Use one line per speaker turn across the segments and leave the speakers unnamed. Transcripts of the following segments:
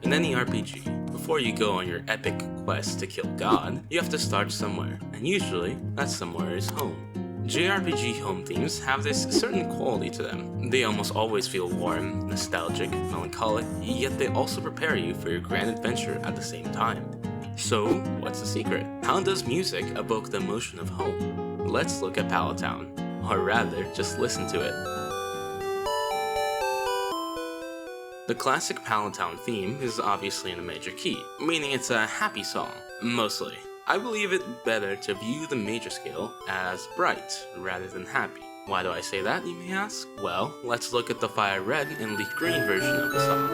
In any RPG, before you go on your epic quest to kill God, you have to start somewhere, and usually, that somewhere is home. JRPG home themes have this certain quality to them. They almost always feel warm, nostalgic, melancholic, yet they also prepare you for your grand adventure at the same time. So, what's the secret? How does music evoke the emotion of home? Let's look at Pallet Town, or rather, just listen to it. The classic Pallet Town theme is obviously in a major key, meaning it's a happy song, mostly. I believe it better to view the major scale as bright rather than happy. Why do I say that, you may ask? Well, let's look at the Firered and Leafgreen version of the song.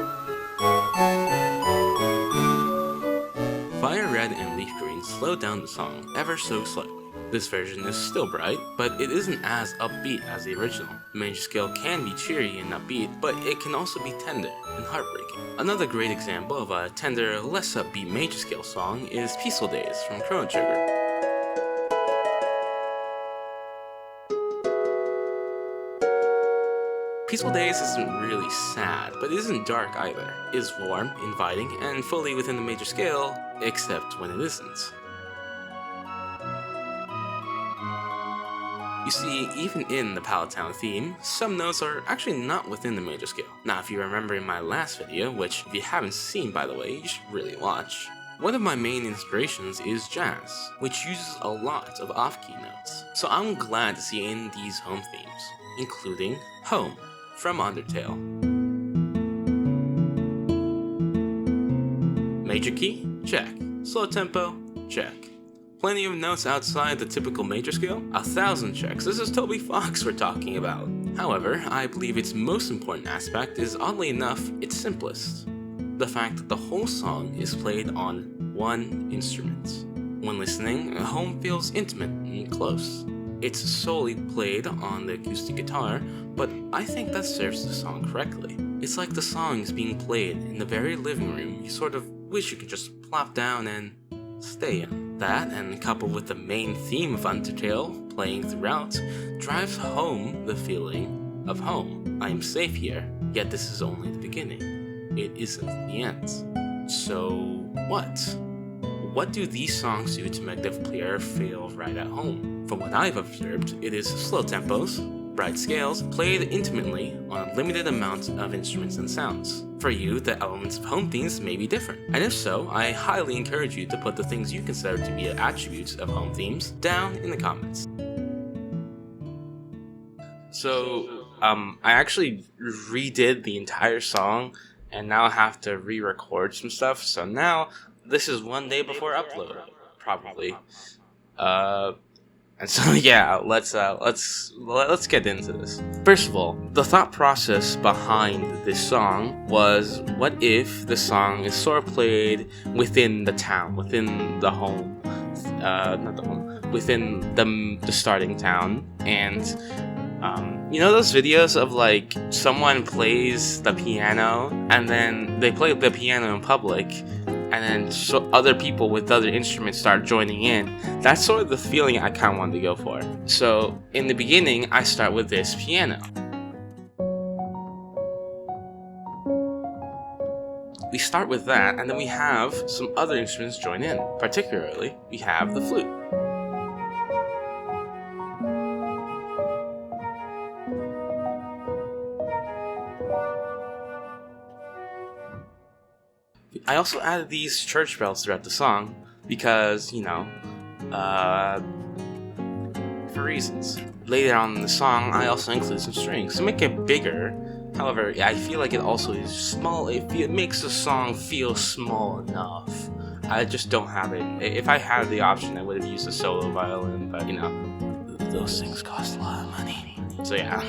Firered and Leafgreen slow down the song ever so slightly. This version is still bright, but it isn't as upbeat as the original. The major scale can be cheery and upbeat, but it can also be tender and heartbreaking. Another great example of a tender, less upbeat major scale song is Peaceful Days from Chronotrigger. Peaceful Days isn't really sad, but it isn't dark either. It is warm, inviting, and fully within the major scale, except when it isn't. You see, even in the Pallet Town theme, some notes are actually not within the major scale. Now, if you remember in my last video, which if you haven't seen by the way, you should really watch, one of my main inspirations is jazz, which uses a lot of off-key notes. So I'm glad to see in these home themes, including Home from Undertale. Major key? Check. Slow tempo? Check. Plenty of notes outside the typical major scale? 1,000 checks. This is Toby Fox we're talking about. However, I believe its most important aspect is, oddly enough, its simplest. The fact that the whole song is played on one instrument. When listening, Home feels intimate and close. It's solely played on the acoustic guitar, but I think that serves the song correctly. It's like the song is being played in the very living room you sort of wish you could just plop down and stay in. That, and coupled with the main theme of Undertale playing throughout, drives home the feeling of home. I am safe here, yet this is only the beginning. It isn't the end. So, what? What do these songs do to make the player feel right at home? From what I've observed, it is slow tempos, bright scales, played intimately on a limited amount of instruments and sounds. For you, the elements of home themes may be different, and if so, I highly encourage you to put the things you consider to be attributes of home themes down in the comments. So, I actually redid the entire song, and now I have to re-record some stuff, so now, this is one day before upload, probably. And so yeah, let's get into this. First of all, the thought process behind this song was, what if the song is sort of played within the town, within the home, not the home, within the starting town, and you know those videos of like someone plays the piano and then they play the piano in public, and then so other people with other instruments start joining in. That's sort of the feeling I kind of wanted to go for. So in the beginning, I start with this piano. We start with that, and then we have some other instruments join in. Particularly, we have the flute. I also added these church bells throughout the song because, you know, for reasons. Later on in the song, I also include some strings to make it bigger. However, I feel like it also is small. It makes the song feel small enough. I just don't have it. If I had the option, I would have used a solo violin, but, you know, those things cost a lot of money. So yeah.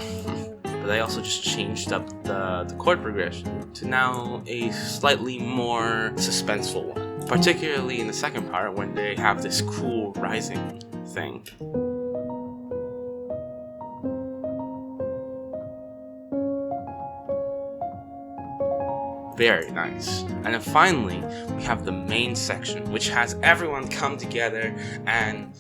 But I also just changed up the chord progression to now a slightly more suspenseful one. Particularly in the second part when they have this cool rising thing. Very nice. And then finally, we have the main section, which has everyone come together and,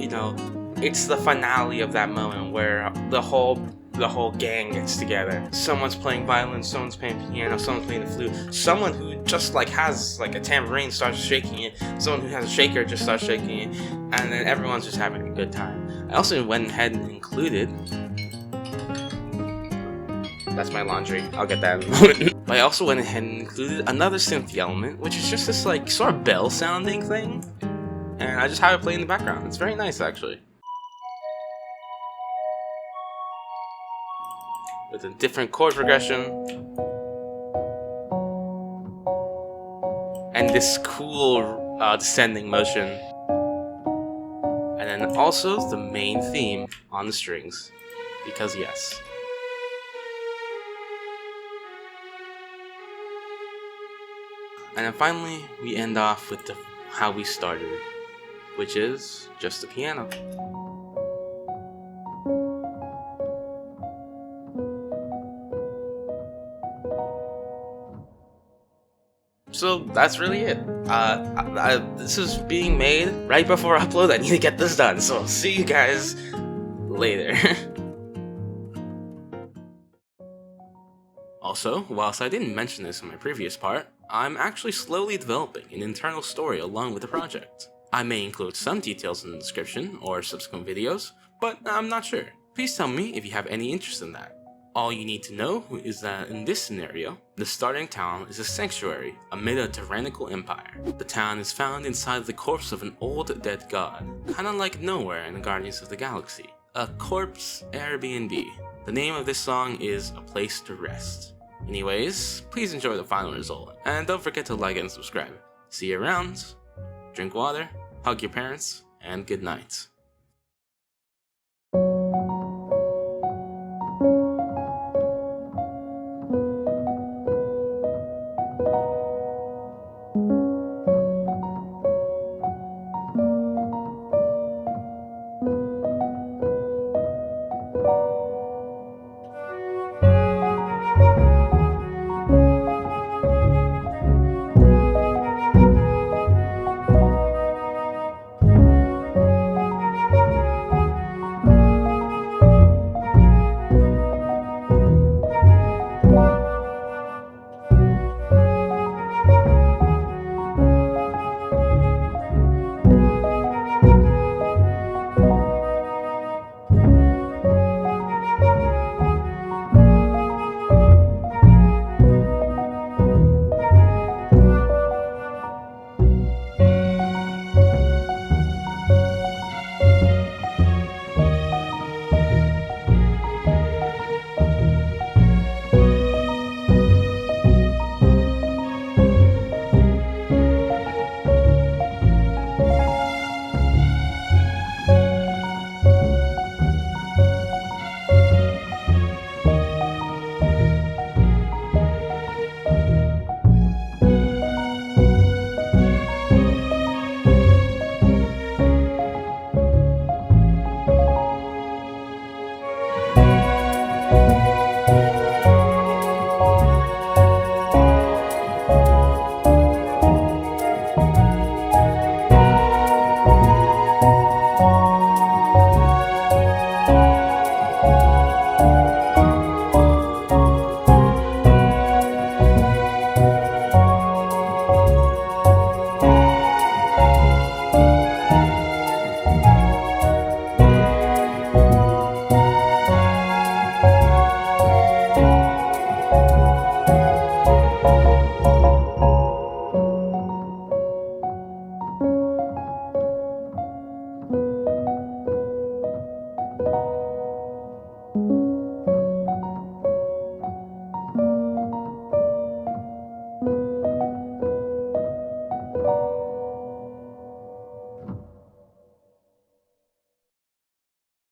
you know, it's the finale of that moment where the whole the whole gang gets together. Someone's playing violin, someone's playing piano, someone's playing the flute, someone who just like has like a tambourine starts shaking it, someone who has a shaker just starts shaking it, and then everyone's just having a good time. I also went ahead and included... That's my laundry, I'll get that in a moment. But I also went ahead and included another synth element, which is just this like sort of bell sounding thing. And I just have it play in the background. It's very nice actually. With a different chord progression. And this cool descending motion. And then also the main theme on the strings. Because yes. And then finally, we end off with how we started, which is just the piano. So that's really it. This is being made right before upload. I need to get this done, so I'll see you guys later. Also, whilst I didn't mention this in my previous part, I'm actually slowly developing an internal story along with the project. I may include some details in the description or subsequent videos, but I'm not sure. Please tell me if you have any interest in that. All you need to know is that in this scenario, the starting town is a sanctuary amid a tyrannical empire. The town is found inside the corpse of an old dead god, kinda like Nowhere in the Guardians of the Galaxy. A corpse Airbnb. The name of this song is A Place to Rest. Anyways, please enjoy the final result, and don't forget to like and subscribe. See you around, drink water, hug your parents, and good night.